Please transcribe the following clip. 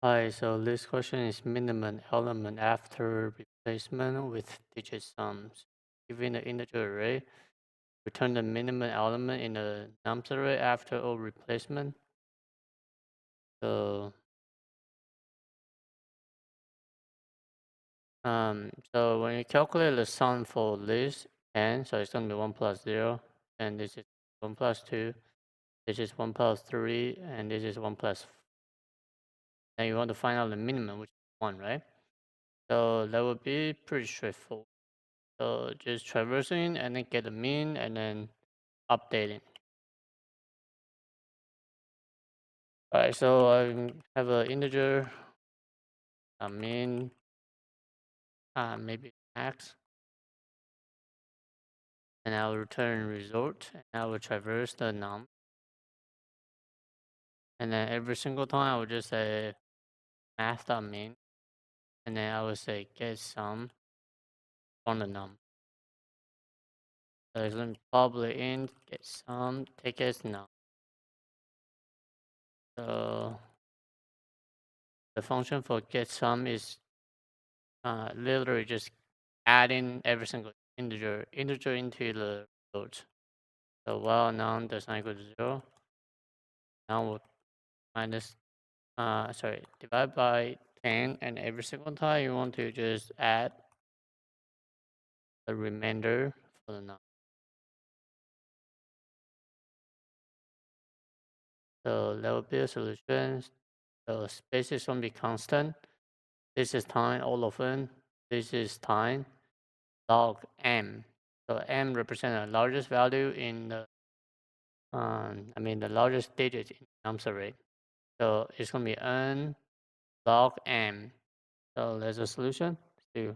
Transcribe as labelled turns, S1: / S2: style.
S1: Hi, so this question is minimum element after replacement with digit sums. Given the integer array, return the minimum element in the nums array after all replacement. So, so when you calculate the sum for this n, so it's going to be 1 plus 0, and this is 1 plus 2, this is 1 plus 3, and this is 1 plus. And you want to find out the minimum, which is 1, right? So that would be pretty straightforward. So just traversing and then get the mean and then updating. Alright, so I have an integer, a mean, maybe max, and I will return result, and I will traverse the num, and then every single time I will just say math.min, and then I will say get sum from the num. So it's going to public int get sum take as num. So the function for get sum is literally just adding every single integer into the result. So while num does not equal to 0, now we'll minus divide by 10, and every single time you want to just add the remainder for the num. So that will be a solution. So space is going to be constant. This is time, all of them. This is time log m. So m represents the largest value in the the largest digit in nums array. So it's going to be n log m. So there's a solution. See you.